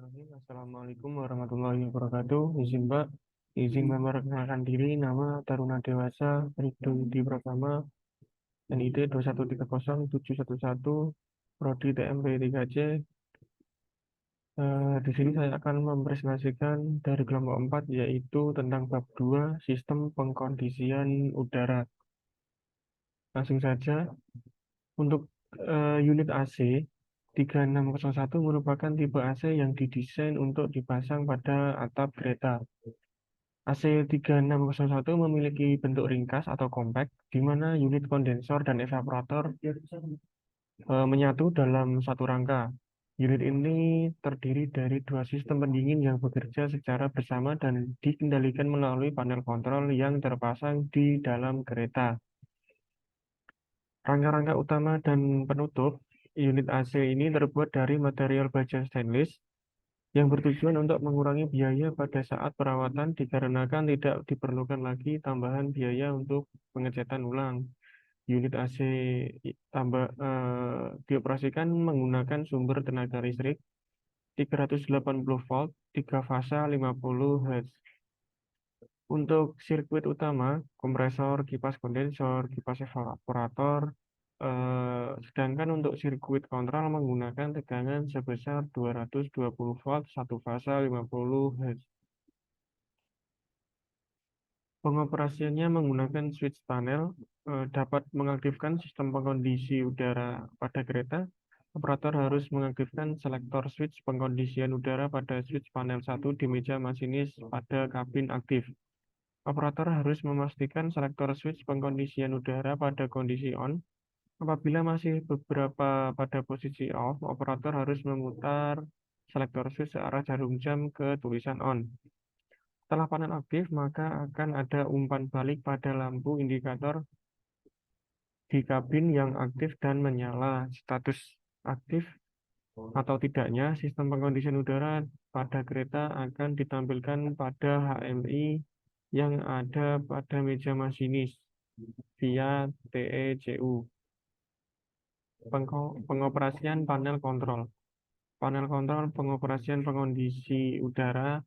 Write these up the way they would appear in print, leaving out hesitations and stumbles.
Bismillahirrahmanirrahim. Assalamualaikum warahmatullahi wabarakatuh. Izin memperkenalkan diri. Nama Taruna Dewasa Ridho Yudi Pratama, NID 2130711, Prodi TMP 3C. Di sini saya akan mempresentasikan dari kelompok 4, yaitu tentang bab 2 sistem pengkondisian udara. Langsung saja, untuk unit AC 3601 merupakan tipe AC yang didesain untuk dipasang pada atap kereta. AC 3601 memiliki bentuk ringkas atau kompak, di mana unit kondensor dan evaporator menyatu dalam satu rangka. Unit ini terdiri dari dua sistem pendingin yang bekerja secara bersama dan dikendalikan melalui panel kontrol yang terpasang di dalam kereta. Rangka-rangka utama dan penutup unit AC ini terbuat dari material baja stainless yang bertujuan untuk mengurangi biaya pada saat perawatan dikarenakan tidak diperlukan lagi tambahan biaya untuk pengecatan ulang. Unit AC dioperasikan menggunakan sumber tenaga listrik 380 volt, 3 fasa 50 Hz. Untuk sirkuit utama, kompresor, kipas kondensor, kipas evaporator, sedangkan untuk sirkuit kontrol menggunakan tegangan sebesar 220 volt, 1 fasa 50 Hz. Pengoperasiannya menggunakan switch panel, dapat mengaktifkan sistem pengkondisi udara pada kereta. Operator harus mengaktifkan selektor switch pengkondisian udara pada switch panel 1 di meja masinis pada kabin aktif. Operator harus memastikan selektor switch pengkondisian udara pada kondisi on. Apabila masih beberapa pada posisi off, operator harus memutar selektor switch searah jarum jam ke tulisan on. Setelah panel aktif, maka akan ada umpan balik pada lampu indikator di kabin yang aktif dan menyala. Status aktif atau tidaknya sistem pengkondisian udara pada kereta akan ditampilkan pada HMI yang ada pada meja masinis via TECU. Pengoperasian panel kontrol. Panel kontrol pengoperasian pengkondisi udara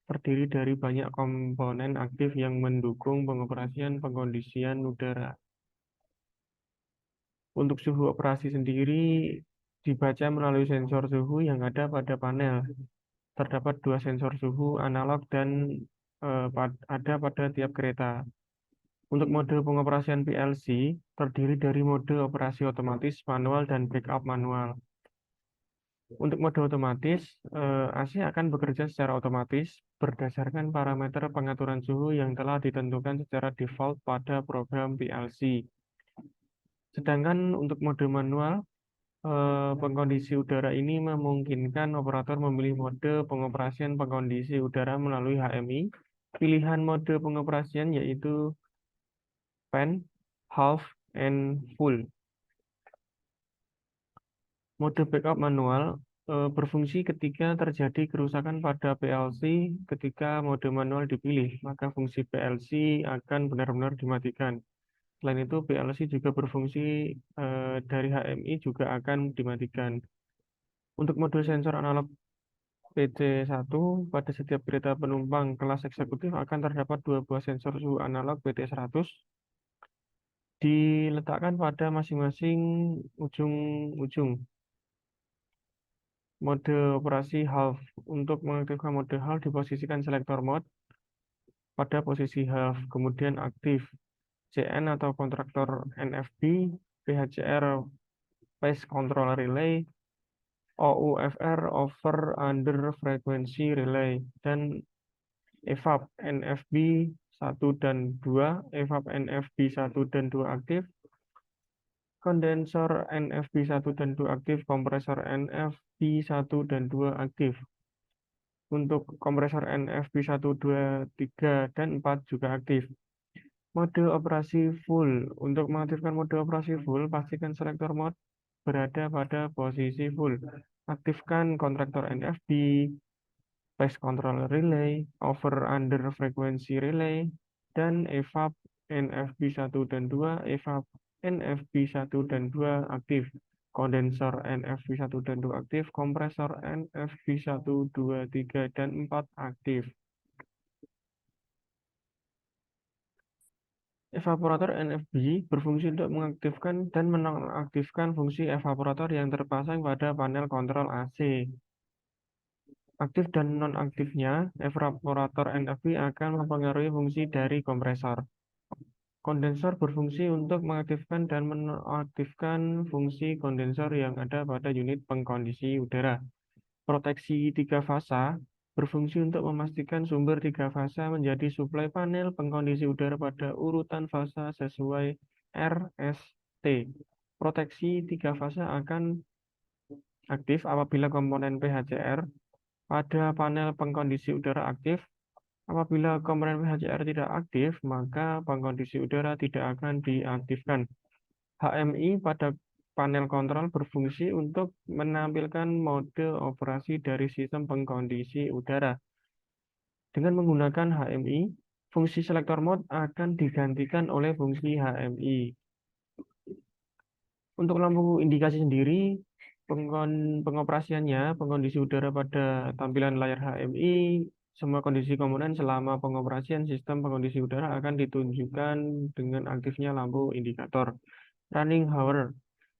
terdiri dari banyak komponen aktif yang mendukung pengoperasian pengkondisian udara. Untuk suhu operasi sendiri dibaca melalui sensor suhu yang ada pada panel. Terdapat dua sensor suhu analog dan ada pada tiap kereta. Untuk mode pengoperasian PLC terdiri dari mode operasi otomatis, manual, dan backup manual. Untuk mode otomatis, AC akan bekerja secara otomatis berdasarkan parameter pengaturan suhu yang telah ditentukan secara default pada program PLC. Sedangkan untuk mode manual, pengkondisi udara ini memungkinkan operator memilih mode pengoperasian pengkondisi udara melalui HMI. Pilihan mode pengoperasian yaitu fan, half, and full. Mode backup manual berfungsi ketika terjadi kerusakan pada PLC. Ketika mode manual dipilih, maka fungsi PLC akan benar-benar dimatikan. Selain itu, PLC juga berfungsi dari HMI juga akan dimatikan. Untuk mode sensor analog PT1, pada setiap kereta penumpang kelas eksekutif akan terdapat dua buah sensor suhu analog PT100 diletakkan pada masing-masing ujung-ujung. Mode operasi half. Untuk mengaktifkan mode half, diposisikan selektor mode pada posisi half, kemudian aktif CN atau kontraktor NFB, PHCR phase control relay, OUFR over under frequency relay, dan EVAP NFB 1 dan 2, EVAP NFB 1 dan 2 aktif, kondensor NFB 1 dan 2 aktif, kompresor NFB 1 dan 2 aktif. Untuk kompresor NFB 1, 2, 3, dan 4 juga aktif. Mode operasi full. Untuk mengaktifkan mode operasi full, pastikan selektor mode berada pada posisi full. Aktifkan kontraktor NFB, phase control relay, over under frequency relay, dan EVAP NFB 1 dan 2, EVAP NFB 1 dan 2 aktif. kondensor NFV1 dan 2 aktif, kompresor NFV1, 2, 3, dan 4 aktif. Evaporator NFB berfungsi untuk mengaktifkan dan menonaktifkan fungsi evaporator yang terpasang pada panel kontrol AC. Aktif dan nonaktifnya evaporator NFB akan mempengaruhi fungsi dari kompresor. Kondensor berfungsi untuk mengaktifkan dan menonaktifkan fungsi kondensor yang ada pada unit pengkondisi udara. Proteksi tiga fasa berfungsi untuk memastikan sumber tiga fasa menjadi suplai panel pengkondisi udara pada urutan fasa sesuai RST. Proteksi tiga fasa akan aktif apabila komponen PHCR pada panel pengkondisi udara aktif. Apabila komponen PHCR tidak aktif, maka pengkondisi udara tidak akan diaktifkan. HMI pada panel kontrol berfungsi untuk menampilkan mode operasi dari sistem pengkondisi udara. Dengan menggunakan HMI, fungsi selector mode akan digantikan oleh fungsi HMI. Untuk lampu indikasi sendiri, pengoperasiannya, pengkondisi udara pada tampilan layar HMI, semua kondisi komponen selama pengoperasian sistem pengkondisi udara akan ditunjukkan dengan aktifnya lampu indikator. Running hour.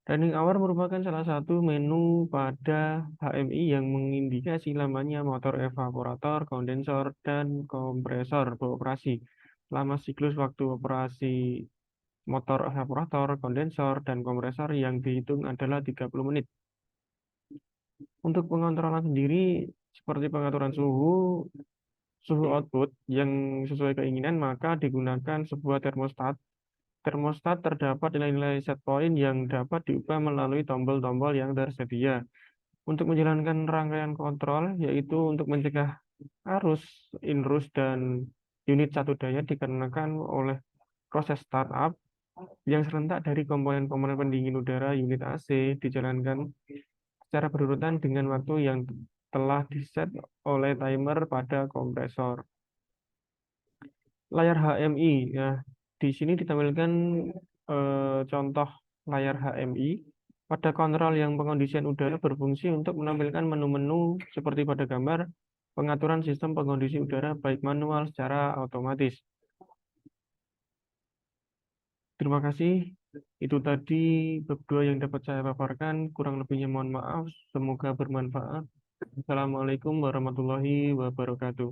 Running hour merupakan salah satu menu pada HMI yang mengindikasi lamanya motor evaporator, kondensor, dan kompresor beroperasi. Lama siklus waktu operasi motor evaporator, kondensor, dan kompresor yang dihitung adalah 30 menit. Untuk pengontrolan sendiri, seperti pengaturan suhu output yang sesuai keinginan, maka digunakan sebuah termostat. Termostat terdapat nilai-nilai set point yang dapat diubah melalui tombol-tombol yang tersedia. Untuk menjalankan rangkaian kontrol, yaitu untuk mencegah arus, inrus, dan unit satu daya dikarenakan oleh proses startup yang serentak dari komponen-komponen pendingin udara unit AC dijalankan secara berurutan dengan waktu yang telah diset oleh timer pada kompresor. Layar HMI, ya, di sini ditampilkan contoh layar HMI. Pada kontrol yang pengondisian udara berfungsi untuk menampilkan menu-menu seperti pada gambar pengaturan sistem pengkondisi udara baik manual secara otomatis. Terima kasih. Itu tadi bab 2 yang dapat saya paparkan. Kurang lebihnya mohon maaf. Semoga bermanfaat. Assalamualaikum warahmatullahi wabarakatuh.